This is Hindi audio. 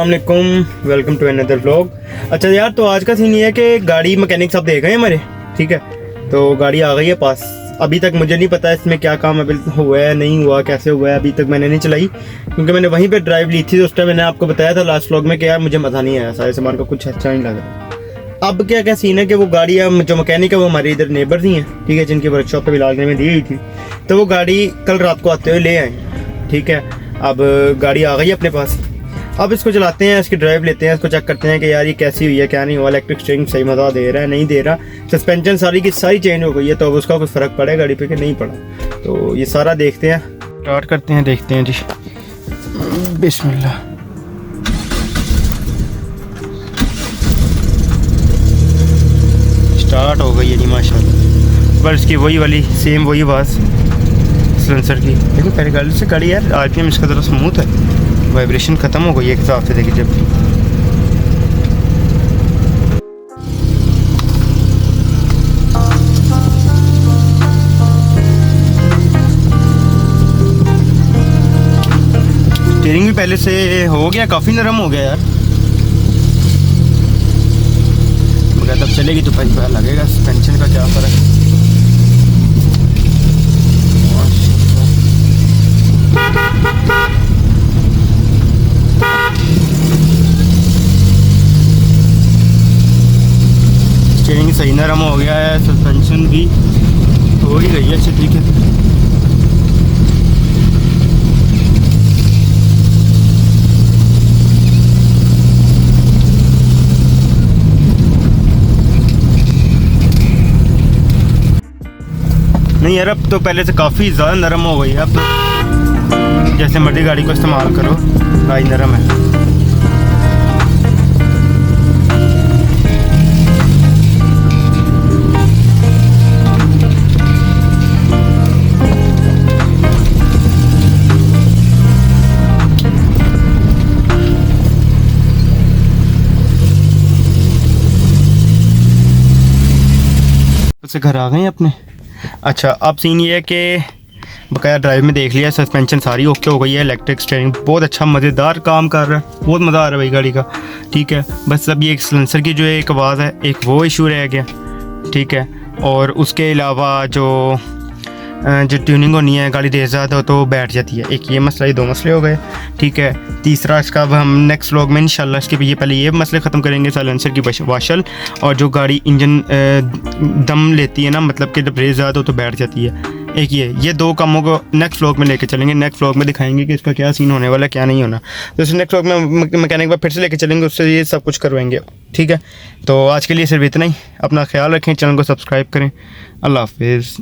अस्सलाम वालेकुम, वेलकम टू अनदर व्लॉग। अच्छा यार, तो आज का सीन ये है कि गाड़ी मैकेनिक साहब देख गए हमारे, ठीक है। तो गाड़ी आ गई है पास। अभी तक मुझे नहीं पता इसमें क्या काम अभी हुआ है, नहीं हुआ, कैसे हुआ है, अभी तक मैंने नहीं चलाई, क्योंकि मैंने वहीं पे ड्राइव ली थी। उस टाइम मैंने आपको बताया था लास्ट व्लॉग में कि यार मुझे मज़ा नहीं आया, सारे सामान का कुछ अच्छा नहीं लगा। अब क्या क्या सीन है कि वो गाड़ी जो मैकेनिक है वो हमारे इधर नेबर्स ही हैं, ठीक है, जिनकी वर्कशॉप पे इलाज में दी हुई थी। तो वो गाड़ी कल रात को आते हुए ले आए, ठीक है। अब गाड़ी आ गई अपने पास। अब इसको चलाते हैं, इसकी ड्राइव लेते हैं, इसको चेक करते हैं कि यार ये कैसी हुई है, क्या नहीं हुआ, इलेक्ट्रिक स्टीयरिंग सही मज़ा दे रहा है, नहीं दे रहा, सस्पेंशन सारी की सारी चेंज हो गई है, तो अब उसका कुछ फ़र्क पड़े गाड़ी पे कि नहीं पड़ा। तो ये सारा देखते हैं, स्टार्ट करते हैं, देखते हैं जी। बिस्मिल्लाह। स्टार्ट हो गई है जी माशाल्लाह, पर इसकी वही वाली सेम वही आवाज़ सिलेंसर की। लेकिन पहले गाड़ी से गाड़ी यार आरपीएम इसका ज़रा स्मूथ है, वाइब्रेशन ख़त्म हो गई है एक हिसाब से। देखिए जब स्टीयरिंग भी पहले से हो गया, काफ़ी नरम हो गया यार, मगर तब चलेगी तो पता लगेगा सस्पेंशन का क्या फ़र्क है। स्टीयरिंग सही नरम हो गया है, सस्पेंशन भी हो ही गई है अच्छी तरीके से। नहीं यार, अब तो पहले से काफ़ी ज़्यादा नरम हो गई है। अब तो जैसे मर्जी गाड़ी को इस्तेमाल करो, गाड़ी नरम है। से घर आ गए अपने। अच्छा, अब सीन ये है कि बकाया ड्राइव में देख लिया, सस्पेंशन सारी ओके हो गई है, इलेक्ट्रिक स्टीयरिंग बहुत अच्छा मज़ेदार काम कर रहा है, बहुत मज़ा आ रहा है भाई गाड़ी का, ठीक है। बस अब ये एक सिलेंसर की जो एक आवाज़ है, एक वो इशू रह गया, ठीक है। और उसके अलावा जो ट्यूनिंग होनी है, गाड़ी देर ज़्यादा हो तो बैठ जाती है, एक ये मसला, ये दो मसले हो गए, ठीक है। तीसरा इसका अब हम नेक्स्ट व्लॉग में इंशाल्लाह इसके ये पहले ये मसले ख़त्म करेंगे, साइलेंसर की वाशल, और जो गाड़ी इंजन दम लेती है ना, मतलब कि जब रेस ज़्यादा हो तो बैठ जाती है, एक ये दो कामों को नेक्स्ट व्लॉग में लेके चलेंगे। नेक्स्ट व्लॉग में दिखाएंगे कि इसका क्या सीन होने वाला है, क्या नहीं होना। तो इस नेक्स्ट व्लॉग में मैकेनिक पर फिर से लेके चलेंगे, उससे ये सब कुछ करवाएंगे, ठीक है। तो आज के लिए सिर्फ इतना ही, अपना ख्याल रखें, चैनल को सब्सक्राइब करें। अल्लाह हाफिज़।